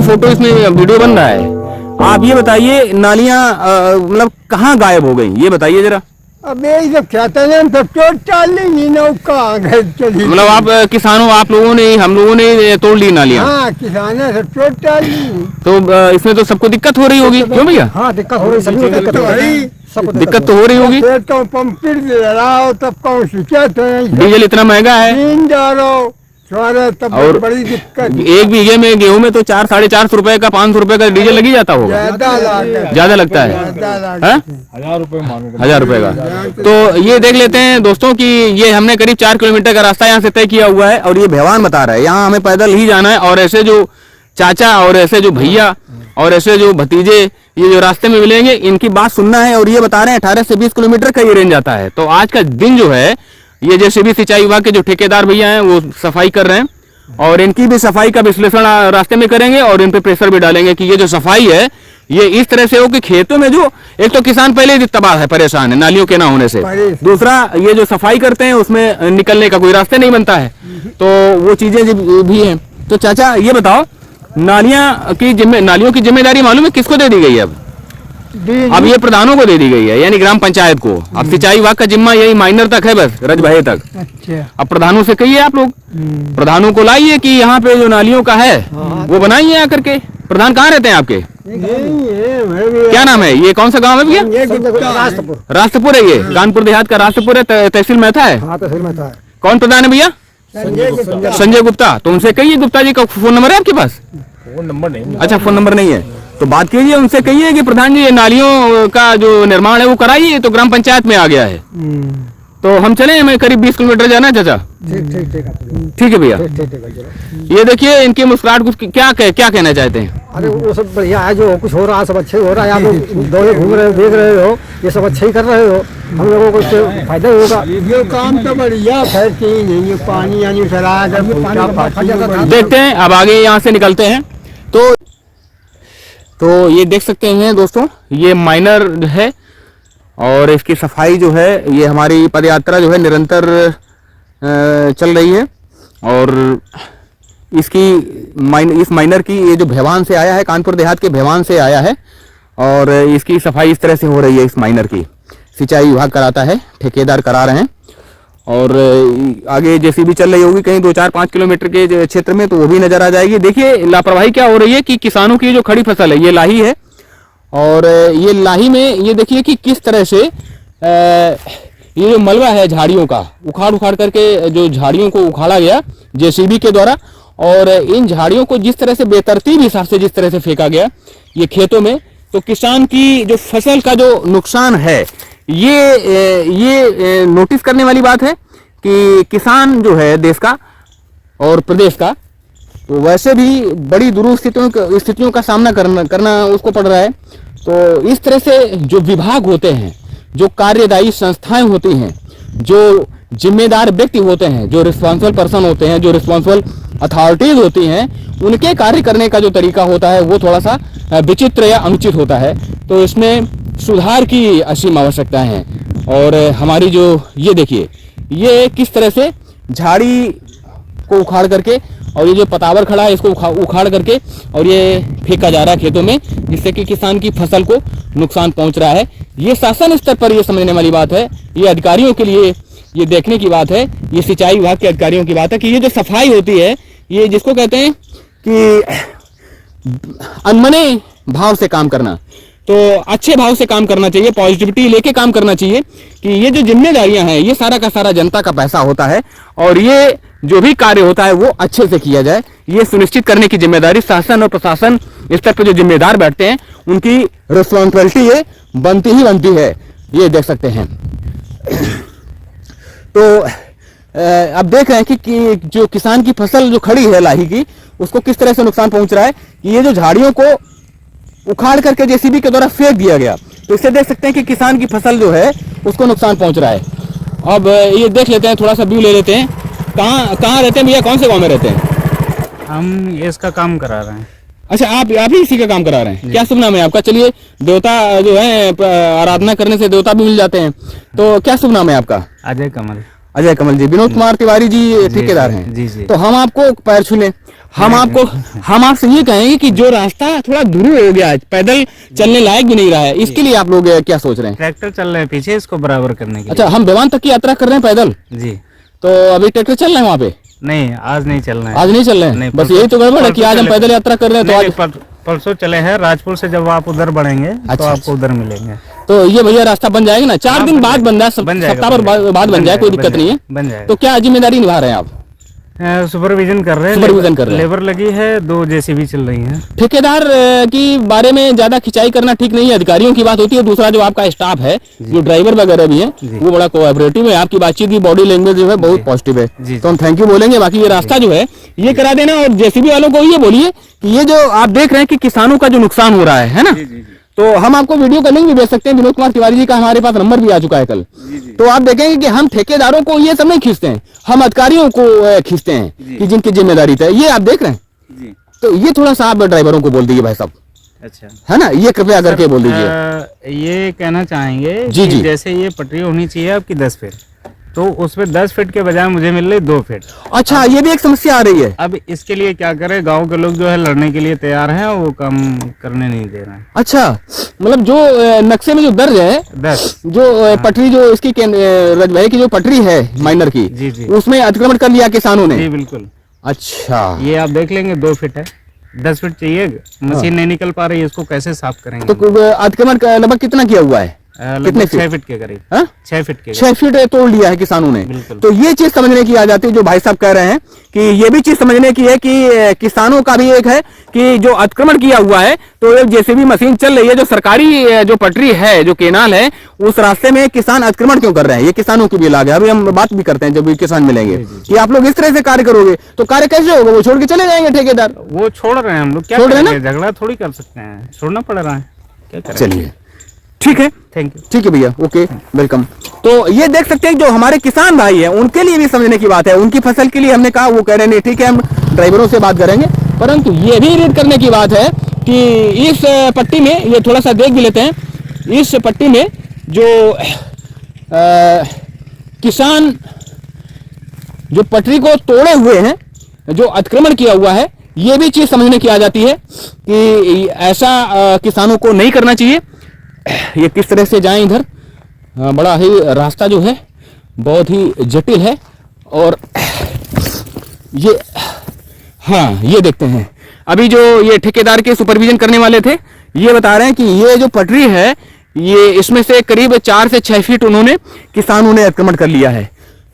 की फोटो इसमें वीडियो बन रहा है। आप ये बताइए नालियां मतलब कहाँ गायब हो गई, ये बताइए जरा। अब ये सब कहते हैं सब चोट चाल ली नौका चली, मतलब आप किसानों, आप लोगों ने, हम लोगों ने तोड़ ली नालियां। हाँ किसानों सब चोट चाल ली। तो इसमें तो सबको दिक्कत हो रही होगी, क्यों भैया? हाँ दिक्कत हो रही, सभी को दिक्कत हो रही है, सबको दिक्कत तो हो रही होगी। तो पंप रहा हो तब कौन शिकायत है, डीजल इतना महंगा है, 3 जारो तब और बड़ी दिक्कत। एक बीघे में गेहूं में तो 400-450 रुपए का, 500 रुपए का डीजल लग ही जाता होगा, ज्यादा लगता है, 1000 रुपए मानो, 1000 रुपए का। तो ये देख लेते हैं दोस्तों कि ये हमने करीब 4 किलोमीटर का रास्ता यहाँ से तय किया हुआ है और ये भेवान बता रहा है, यहाँ हमें पैदल ही जाना है। और ऐसे जो चाचा और ऐसे जो भैया और ऐसे जो भतीजे ये जो रास्ते में मिलेंगे, इनकी बात सुनना है। और ये बता रहे हैं 18 से 20 किलोमीटर का ये रेंज आता है। तो आज का दिन जो है, ये जैसे भी सिंचाई विभाग के जो ठेकेदार भैया हैं वो सफाई कर रहे हैं और इनकी भी सफाई का विश्लेषण रास्ते में करेंगे और इन पे प्रेशर भी डालेंगे कि ये जो सफाई है ये इस तरह से हो कि खेतों में जो, एक तो किसान पहले ही तबाह है, परेशान है नालियों के ना होने से, दूसरा ये जो सफाई करते हैं उसमें निकलने का कोई रास्ते नहीं बनता है, तो वो चीजें भी हैं। तो चाचा ये बताओ, नालियों की जिम्मेदारी मालूम है किसको दे दी गई है? अब ये प्रधानों को दे दी गई है, यानी ग्राम पंचायत को। अब सिंचाई विभाग का जिम्मा यही माइनर तक है, बस रजभये तक। अच्छा, अब प्रधानों से कहिए, आप लोग प्रधानों को लाइए कि यहाँ पे जो नालियों का है वो बनाइए आकर के। प्रधान कहाँ रहते हैं आपके? क्या नाम है? ये कौन सा गांव है भैया? रास्तपुर है, ये कानपुर देहात का रास्तपुर है, तहसील मेहता है। कौन प्रधान है भैया? संजय गुप्ता। तो उनसे कहिए, गुप्ता जी का फोन नंबर है आपके पास? फोन नंबर नहीं। अच्छा, फोन नंबर नहीं है तो बात कीजिए उनसे, कहिए कि प्रधान जी ये नालियों का जो निर्माण है वो कराइए, तो ग्राम पंचायत में आ गया है। तो हम चले, हमें करीब 20 किलोमीटर जाना है चाचा। ठीक है भैया। ये देखिए इनकी मुस्कुराहट, कुछ क्या कहना चाहते हैं? अरे वो सब बढ़िया है, जो कुछ हो रहा है सब अच्छे हो रहा है। आप लोग दौड़े घूम रहे हो, देख रहे हो, ये सब अच्छे ही कर रहे हो, हम लोगों को इससे फायदा होगा। ये काम तो बढ़िया फैलती नहीं, ये पानी यानी चला देखते हैं अब आगे यहाँ से निकलते हैं। तो ये देख सकते हैं दोस्तों, ये माइनर है और इसकी सफाई जो है, ये हमारी पदयात्रा जो है निरंतर चल रही है। और इस माइनर की, ये जो भेवान से आया है, कानपुर देहात के भेवान से आया है और इसकी सफाई इस तरह से हो रही है। इस माइनर की सिंचाई विभाग कराता है, ठेकेदार करा रहे हैं। और आगे जेसीबी चल रही होगी कहीं 2-4-5 किलोमीटर के क्षेत्र में, तो वो भी नजर आ जाएगी। देखिए लापरवाही क्या हो रही है कि किसानों की जो खड़ी फसल है, ये लाही है और ये लाही में ये देखिए कि किस तरह से ये जो मलबा है झाड़ियों का, उखाड़ करके जो झाड़ियों को उखाड़ा गया जेसीबी के द्वारा, और इन झाड़ियों को जिस तरह से बेतरतीब हिसाब से जिस तरह से फेंका गया ये खेतों में, तो किसान की जो फसल का जो नुकसान है, ये नोटिस करने वाली बात है कि किसान जो है देश का और प्रदेश का, तो वैसे भी बड़ी दुरूह स्थितियों का सामना करना उसको पड़ रहा है। तो इस तरह से जो विभाग होते हैं, जो कार्यदायी संस्थाएं होती हैं, जो जिम्मेदार व्यक्ति होते हैं, जो रिस्पॉन्सिबल पर्सन होते हैं, जो रिस्पॉन्सिबल अथॉरिटीज होती हैं, उनके कार्य करने का जो तरीका होता है वो थोड़ा सा विचित्र या अनुचित होता है। तो इसमें सुधार की असीम आवश्यकता है। और हमारी जो ये देखिए, ये किस तरह से झाड़ी को उखाड़ करके, और ये जो पतावर खड़ा है इसको उखाड़ करके और ये फेंका जा रहा है खेतों में, जिससे कि किसान की फसल को नुकसान पहुंच रहा है। ये शासन स्तर पर ये समझने वाली बात है, ये अधिकारियों के लिए ये देखने की बात है, ये सिंचाई विभाग के अधिकारियों की बात है कि ये जो सफाई होती है, ये जिसको कहते हैं कि अनमने भाव से काम करना, तो अच्छे भाव से काम करना चाहिए, पॉजिटिविटी लेके काम करना चाहिए कि ये जो जिम्मेदारियां हैं ये सारा का सारा जनता का पैसा होता है और ये जो भी कार्य होता है वो अच्छे से किया जाए, ये सुनिश्चित करने की जिम्मेदारी शासन और प्रशासन स्तर पर जो जिम्मेदार बैठते हैं उनकी रिस्पॉन्सिबिलिटी ये बनती ही बनती है। ये देख सकते हैं। तो अब देख रहे हैं कि जो किसान की फसल जो खड़ी है लाही की, उसको किस तरह से नुकसान पहुंच रहा है कि ये जो झाड़ियों को उखाड़ करके जेसीबी के द्वारा फेंक दिया गया, तो इससे देख सकते हैं कि किसान की फसल जो है उसको नुकसान पहुंच रहा है। अब ये देख लेते हैं, थोड़ा सा व्यू ले लेते हैं। कहाँ रहते हैं भैया, कौन से गांव में रहते हैं? हम इसका काम करा रहे हैं। अच्छा, आप ही इसी का काम करा रहे हैं? क्या शुभ नाम है आपका? चलिए, देवता जो है आराधना करने से देवता भी मिल जाते हैं, तो क्या शुभ नाम है आपका? अजय कमल। अजय कमल जी। विनोद कुमार तिवारी जी ठेकेदार हैं। जी जी। तो हम आपको पैर छू लें, हम आपसे ये कहेंगे कि जो रास्ता थोड़ा दूर हो गया है, पैदल चलने लायक भी नहीं रहा है, इसके लिए आप लोग क्या सोच रहे हैं? ट्रैक्टर चल रहे हैं पीछे इसको बराबर करने के अच्छा, हम बेवान तक की यात्रा कर रहे हैं पैदल, लिए। जी तो अभी ट्रैक्टर चल रहे हैं वहाँ पे? नहीं, आज नहीं चलना है। आज नहीं चल रहे हैं, नहीं, बस यही तो गड़बड़ है कि आज हम परसों पैदल यात्रा कर रहे हैं तो नहीं, आज परसों चले हैं राजपुर से, जब आप उधर बढ़ेंगे तो अच्छा, आपको उधर मिलेंगे। तो ये भैया रास्ता बन जाएगा ना? 4 हाँ, दिन बन बाद बन जाए, बन जाएगा, सप्ताह भर बाद बन जाए, कोई दिक्कत नहीं है। बन जाएगा। तो क्या जिम्मेदारी निभा रहे हैं आप? सुपरविजन कर रहे हैं, सुपरविजन कर रहे हैं। लेबर लगी है, 2 जेसीबी चल रही है। ठेकेदार की बारे में ज्यादा खिंचाई करना ठीक नहीं है, अधिकारियों की बात होती है। दूसरा जो आपका स्टाफ है, जो ड्राइवर वगैरह भी है, वो बड़ा कोऑपरेटिव है, आपकी बातचीत की बॉडी लैंग्वेज जो है बहुत पॉजिटिव है, तो हम थैंक यू बोलेंगे। बाकी ये रास्ता जो है ये करा देना, और जेसीबी वालों को ये बोलिए कि ये जो आप देख रहे हैं कि किसानों का जो नुकसान हो रहा है ना, तो हम आपको वीडियो का लिंक भी भेज सकते हैं। विनोद कुमार तिवारी जी का हमारे पास नंबर भी आ चुका है कल, तो आप देखेंगे कि हम ठेकेदारों को ये सब नहीं खींचते हैं, हम अधिकारियों को खींचते हैं कि जिनकी जिम्मेदारी है, ये आप देख रहे हैं। तो ये थोड़ा सा आप ड्राइवरों को बोल दीजिए भाई साहब, अच्छा है ना, ये कृपया करके बोल दीजिए। ये कहना चाहेंगे जी, कि जी। जैसे ये पटरी होनी चाहिए आपकी 10 फीट, तो उसमें 10 फीट के बजाय मुझे मिल रही 2 फीट। अच्छा, ये भी एक समस्या आ रही है। अब इसके लिए क्या करें, गांव के लोग जो है लड़ने के लिए तैयार हैं, वो काम करने नहीं दे रहे हैं। अच्छा, मतलब जो नक्शे में जो दर्ज है, 10 जो पटरी जो इसकी रजवाई की जो पटरी है माइनर की, जी, जी। उसमें अतिक्रमण कर लिया किसानों ने। जी बिल्कुल। अच्छा, ये आप देख लेंगे 2 फीट है, 10 फीट चाहिए, मशीन नहीं निकल पा रही है, इसको कैसे साफ करेंगे? तो अतिक्रमण लगभग कितना किया हुआ है? कितने 6 फीट के करीब। हाँ? 6 फीट के 6 फीट तोड़ लिया है किसानों ने। बिल्कुल। तो ये चीज समझने की आ जाती है, जो भाई साहब कह रहे हैं कि ये भी चीज समझने की है कि किसानों का भी एक है कि जो अतिक्रमण किया हुआ है, तो एक जेसीबी मशीन चल रही है, जो सरकारी जो पटरी है, जो केनाल है, उस रास्ते में किसान अतिक्रमण क्यों कर रहे हैं, ये किसानों की भी लाग है। अभी हम बात भी करते हैं जब भी किसान मिलेंगे कि आप लोग इस तरह से कार्य करोगे तो कार्य कैसे होगा? वो छोड़ के चले जाएंगे ठेकेदार। वो छोड़ रहे हैं, हम लोग क्या छोड़ रहे हैं करेंगे? झगड़ा थोड़ी कर सकते हैं, छोड़ना पड़ रहा है, क्या करें? चलिए, ठीक है, थैंक यू। ठीक है भैया, ओके, वेलकम। तो ये देख सकते हैं जो हमारे किसान भाई हैं, उनके लिए भी समझने की बात है। उनकी फसल के लिए हमने कहा, वो कह रहे नहीं ठीक है, हम ड्राइवरों से बात करेंगे, परंतु ये भी रीड करने की बात है कि इस पट्टी में, ये थोड़ा सा देख भी लेते हैं, इस पट्टी में जो किसान जो पटरी को तोड़े हुए हैं, जो अतिक्रमण किया हुआ है, ये भी चीज समझने की आ जाती है कि ऐसा किसानों को नहीं करना चाहिए। ये किस तरह से जाएं इधर, बड़ा ही रास्ता जो है बहुत ही जटिल है। और ये, हाँ, ये देखते हैं अभी जो ये ठेकेदार के सुपरविजन करने वाले थे, ये बता रहे हैं कि ये जो पटरी है, ये इसमें से करीब 4 से 6 फीट उन्होंने किसानों ने अतिक्रमण कर लिया है।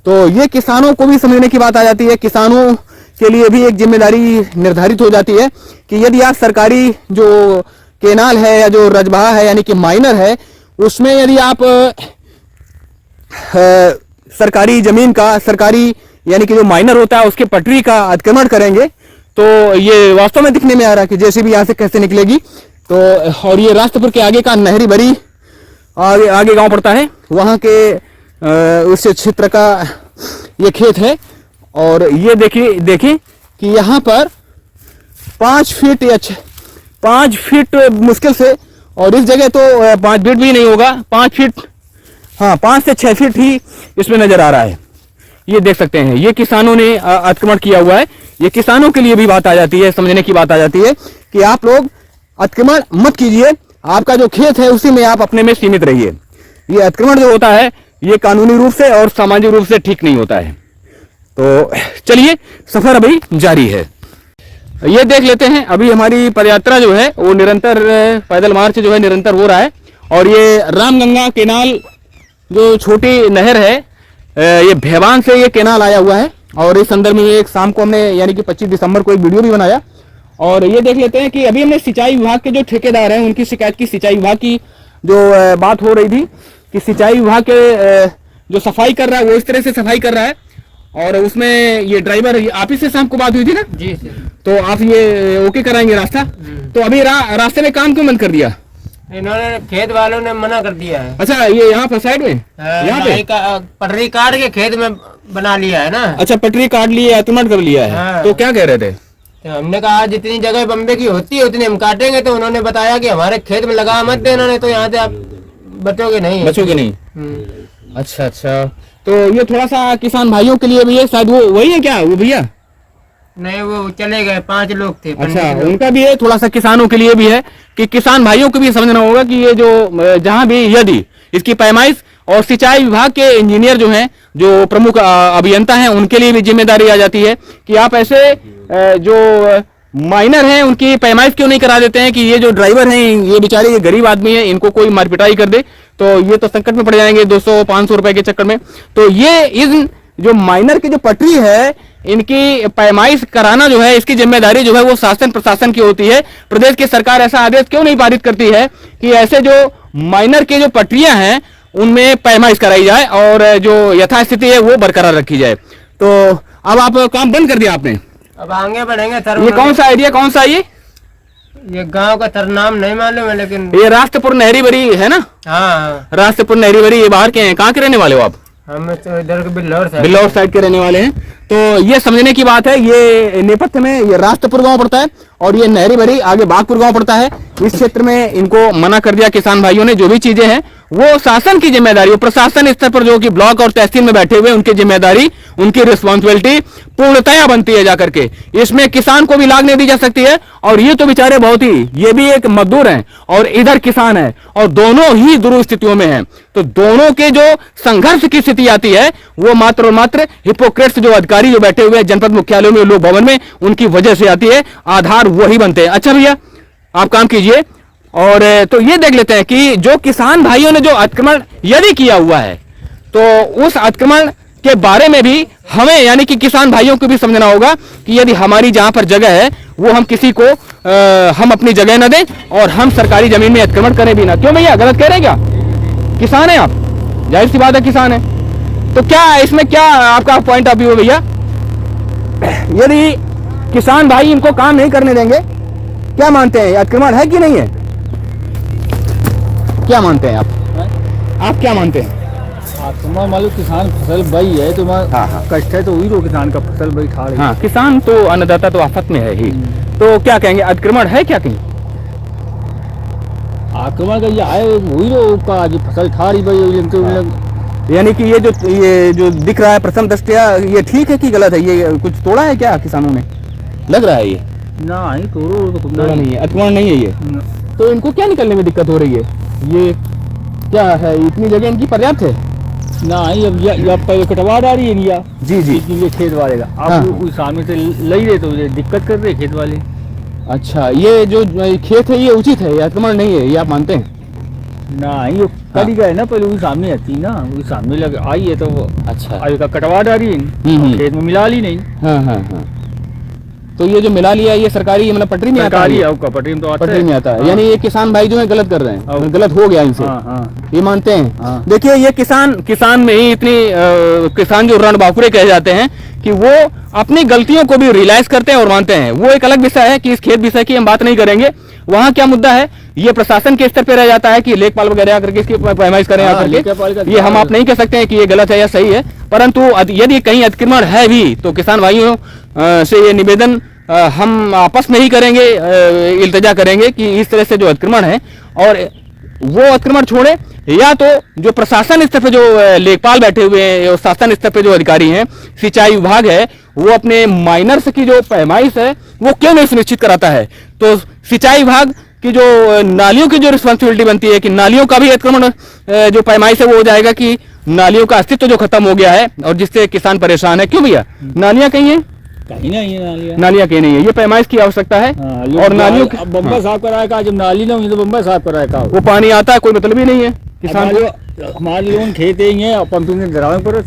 तो ये किसानों को भी समझने की बात आ जाती है, किसानों के लिए भी एक जिम्मेदारी निर्धारित हो जाती है कि यदि आप सरकारी जो केनाल है या जो रजबहा है यानी कि माइनर है, उसमें यदि आप सरकारी जमीन का, सरकारी यानी कि जो माइनर होता है उसके पटरी का अतिक्रमण करेंगे, तो ये वास्तव में दिखने में आ रहा है कि जैसे भी यहाँ से कैसे निकलेगी। तो और ये रास्तपुर के आगे का नहरी बरी आगे गांव पड़ता है, वहाँ के उस क्षेत्र का ये खेत है। और ये देखिए कि यहाँ पर 5 फीट या 5 फीट मुश्किल से, और इस जगह तो 5 फीट भी नहीं होगा, 5 फीट, हाँ 5 से 6 फीट ही इसमें नजर आ रहा है। ये देख सकते हैं, ये किसानों ने अतिक्रमण किया हुआ है। ये किसानों के लिए भी बात आ जाती है, समझने की बात आ जाती है कि आप लोग अतिक्रमण मत कीजिए, आपका जो खेत है उसी में आप अपने में सीमित रहिए। ये अतिक्रमण जो होता है, ये कानूनी रूप से और सामाजिक रूप से ठीक नहीं होता है। तो चलिए, सफर अभी जारी है। ये देख लेते हैं, अभी हमारी पदयात्रा जो है वो निरंतर, पैदल मार्च जो है निरंतर हो रहा है। और ये रामगंगा केनाल जो छोटी नहर है, ये भेवान से ये केनाल आया हुआ है। और इस संदर्भ में एक शाम को हमने यानी कि 25 दिसंबर को एक वीडियो भी बनाया। और ये देख लेते हैं कि अभी हमने सिंचाई विभाग के जो ठेकेदार हैं उनकी शिकायत की, सिंचाई विभाग की जो बात हो रही थी कि सिंचाई विभाग के जो सफाई कर रहा है वो इस तरह से सफाई कर रहा है। और उसमें ये ड्राइवर, आप ही से शाम को बात हुई थी ना जी, तो आप ये ओके कराएंगे रास्ता। तो अभी रास्ते में काम क्यों बंद कर दिया? इन्होंने, खेत वालों ने मना कर दिया है। अच्छा, ये यहाँ पर साइड में, यहाँ पे पटरी काट के खेत में बना लिया है ना। अच्छा, पटरी काट ली है, अतिक्रमण कर लिया है। हाँ। तो क्या कह रहे थे? तो हमने कहा जितनी जगह बम्बे की होती है उतनी हम काटेंगे। तो उन्होंने बताया कि हमारे खेत में लगा मत देना, नहीं तो यहाँ से आप बचोगे नहीं। अच्छा, तो ये थोड़ा सा किसान भाइयों के लिए भी है शायद, वो वही है क्या वो भैया? नहीं वो चले गए, 5 लोग थे। अच्छा, उनका भी है, थोड़ा सा किसानों के लिए भी है कि किसान भाइयों को भी समझना होगा कि ये जो जहां भी यदि इसकी पैमाइश और सिंचाई विभाग के इंजीनियर जो हैं, जो प्रमुख अभियंता हैं, उनके लिए भी जिम्मेदारी आ जाती है कि आप ऐसे जो माइनर हैं उनकी पैमाइश क्यों नहीं करा देते हैं कि ये जो ड्राइवर हैं ये बेचारे ये गरीब आदमी हैं, इनको कोई मारपिटाई कर दे तो ये तो संकट में पड़ जाएंगे 200-500 रुपए के चक्कर में। तो ये इन जो माइनर की जो पटरी है इनकी पैमाइश कराना जो है, इसकी जिम्मेदारी जो है वो शासन प्रशासन की होती है। प्रदेश की सरकार ऐसा आदेश क्यों नहीं पारित करती है कि ऐसे जो माइनर के जो पटरियां हैं उनमें पैमाइश कराई जाए और जो यथास्थिति है वो बरकरार रखी जाए। तो अब आप काम बंद कर दिया आपने, अब आगे बढ़ेंगे सर। ये कौन सा एरिया, कौन सा ये गांव का सर नाम नहीं मालूम है, लेकिन ये राष्ट्रपुर नहरी बरी है ना? हाँ, राष्ट्रपुर नहरी बरी, ये बाहर के हैं, कहाँ के रहने वाले हो आप? हम तो इधर के बिल्लौर साइड के रहने वाले हैं। तो ये समझने की बात है, ये नेपथ्य में ये राष्ट्रपुर गांव पड़ता है और ये नहरी बरी आगे बागपुर गांव पड़ता है। इस क्षेत्र में इनको मना कर दिया किसान भाइयों ने। जो भी चीजें हैं वो शासन की जिम्मेदारी, वो प्रशासन स्तर पर जो कि ब्लॉक और तहसील में बैठे हुए उनकी जिम्मेदारी, उनकी रिस्पॉन्सिबिलिटी पूर्णतया बनती है जाकर के। इसमें किसान को भी लाग नहीं दी जा सकती है। और ये तो बेचारे बहुत ही, ये भी एक मजदूर हैं और इधर किसान है और दोनों ही दुर्गम स्थितियों में हैं। तो दोनों के जो संघर्ष की स्थिति आती है वो मात्र और मात्र हिपोक्रेट्स जो अधिकारी जो बैठे हुए हैं जनपद मुख्यालयों में, लोक भवन में, उनकी वजह से आती है। आधार वही बनते हैं। अच्छा भैया, आप काम कीजिए और तो ये देख लेते हैं कि जो किसान भाइयों ने जो अतिक्रमण यदि किया हुआ है तो उस अतिक्रमण के बारे में भी हमें यानी कि किसान भाइयों को भी समझना होगा कि यदि हमारी जहां पर जगह है वो हम किसी को हम अपनी जगह न दें और हम सरकारी जमीन में अतिक्रमण करें भी ना। क्यों भैया, गलत कह रहे हैं क्या? किसान है आप, जाहिर सी बात है किसान है। तो क्या इसमें क्या आपका पॉइंट ऑफ व्यू है भैया? यदि किसान भाई इनको काम नहीं करने देंगे, क्या मानते हैं अतिक्रमण है कि नहीं है? क्या मानते हैं आप क्या मानते हैं? तुम्हारा मालूम किसान फसल बई है, तुम्हारा हाँ। कष्ट है तो वही रो किसान का फसल बई खा रही है। हाँ, किसान तो अन्नदाता तो आफत में है ही। तो क्या कहेंगे, अतिक्रमण है क्या कहीं? आक्रमण का ये आए वही रो का जो फसल खा रही बई, यानी कि ये जो दिख रहा है प्रथम दृष्टया ये ठीक है कि गलत है? ये कुछ तोड़ा है क्या किसानों ने? लग रहा है ये ना ही तोड़ा नहीं है, अतिक्रमण नहीं है ये। तो इनको क्या निकलने में दिक्कत हो रही है? ये क्या है, इतनी जगह इनकी पर्याप्त है? ना ही अब पहले कटवा डाली है या जी जी, ये खेत वाले का हाँ। अब कोई सामने से ले रहे तो ये दिक्कत कर रहे खेत वाले। अच्छा, ये जो खेत है ये उचित है, ये अतिक्रमण नहीं है, ये आप मानते हैं? ना ही वो करी गए ना, पहले वही सामने आती ना, वही सामने लग आई है तो वो अच्छा, आगे का कटवा डाली है, खेत में मिला ली नहीं। हाँ हाँ हाँ। तो ये जो मिला लिया ये सरकारी मतलब पटरी में आता है? पटरी में तो आता पटरी में आता है। हाँ। यानी ये किसान भाई जो है गलत कर रहे हैं, गलत हो गया इनसे, ये मानते हैं? हाँ। देखिए ये किसान में ही इतनी किसान जो रण बाकुरे कहे जाते हैं कि वो अपनी गलतियों को भी रियलाइज करते हैं और मानते हैं। वो एक अलग विषय है कि इस खेत विषय की हम बात नहीं करेंगे। वहाँ क्या मुद्दा है, ये प्रशासन के स्तर पे रह जाता है कि लेखपाल वगैरह करके इसकी पैमाइश करें आकर। ये हम आप नहीं कह सकते हैं कि ये गलत है या सही है, परंतु यदि कहीं अतिक्रमण है भी तो किसान भाइयों से ये निवेदन हम आपस में ही करेंगे, इल्तिजा करेंगे कि इस तरह से जो अतिक्रमण है और वो अतिक्रमण छोड़े, या तो जो प्रशासन स्तर पे जो लेखपाल बैठे हुए हैं और शासन स्तर पे जो अधिकारी हैं, सिंचाई विभाग है, वो अपने माइनर्स की जो पैमाइश है वो क्यों नहीं सुनिश्चित कराता है? तो सिंचाई विभाग की जो नालियों की जो रिस्पॉन्सिबिलिटी बनती है कि नालियों का भी अतिक्रमण जो पैमाइश है वो हो जाएगा कि नालियों का अस्तित्व जो खत्म हो गया है और जिससे किसान परेशान है। क्यों भैया, नालियां कहीं है? कहीं नहीं है नालियां कहीं नहीं है, ये पैमाइश की आवश्यकता है। और नालियों अब बम्बा साफ कराएगा, जब नाली ना हुई तो बम्बा साफ कराएगा, वो पानी आता है, कोई मतलब ही नहीं है किसान को। हमारे लोग खेत ही है, पंपिंग दरावे पर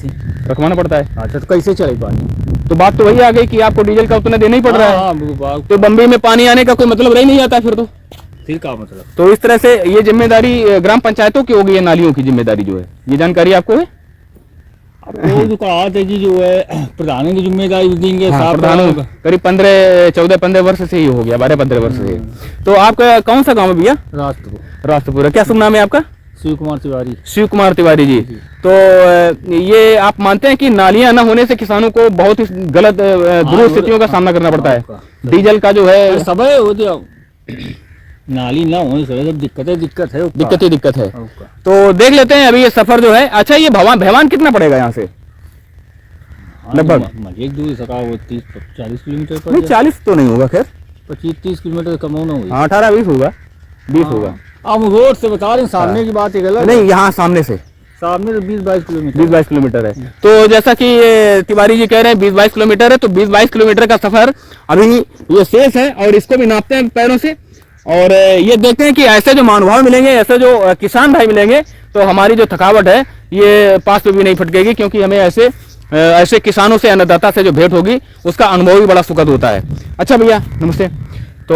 रखवाना पड़ता है। अच्छा, तो कैसे चले पानी? तो बात तो वही आ गई कि आपको डीजल का उतना देना ही पड़ रहा है। तो बम्बई में पानी आने का कोई मतलब रह नहीं आता फिर तो। फिर क्या मतलब? तो इस तरह से ये जिम्मेदारी ग्राम पंचायतों की होगी, ये नालियों की जिम्मेदारी जो है, ये जानकारी आपको है? वो जो कहा था कि जो है प्रधान की जिम्मेदारी देंगे, करीब 15 वर्ष से ही हो गया, 12-15 वर्ष से। तो आपका कौन सा गाँव है भैया? राष्ट्रपुर है। क्या शुभ नाम है आपका? शिव कुमार तिवारी। शिव कुमार तिवारी जी। तो ये आप मानते हैं कि नालियां न होने से किसानों को बहुत ही गलत दुर्गम स्थितियों का सामना करना पड़ता है? डीजल का जो है सब नाली ना होने से जब दिक्कत है, दिक्कत है। तो देख लेते हैं अभी ये सफर जो है। अच्छा, ये भेवान कितना पड़ेगा यहाँ से? लगभग एक दूरी सका वो 30-40 किलोमीटर पर नहीं 40 तो नहीं होगा खैर 25-30 किलोमीटर कम होना हुई। हाँ 18-20 होगा 20 होगा हम रोड से बता रहे हैं, सामने की बात एक अलग है। नहीं यहाँ सामने से सामने तो 20-22 किलोमीटर 20-22 किलोमीटर है। तो जैसा कि ये तिवारी जी कह रहे हैं 20-22 किलोमीटर है, तो 20-22 किलोमीटर का सफर अभी ये शेष है और इसको भी नापते हैं पैरों से और ये देखते हैं कि ऐसे जो महानुभाव मिलेंगे, ऐसे जो किसान भाई मिलेंगे, तो हमारी जो थकावट है ये पास पे भी नहीं फटकेगी, क्योंकि हमें ऐसे किसानों से, अन्नदाता से जो भेंट होगी उसका अनुभव भी बड़ा सुखद होता है। अच्छा भैया नमस्ते। तो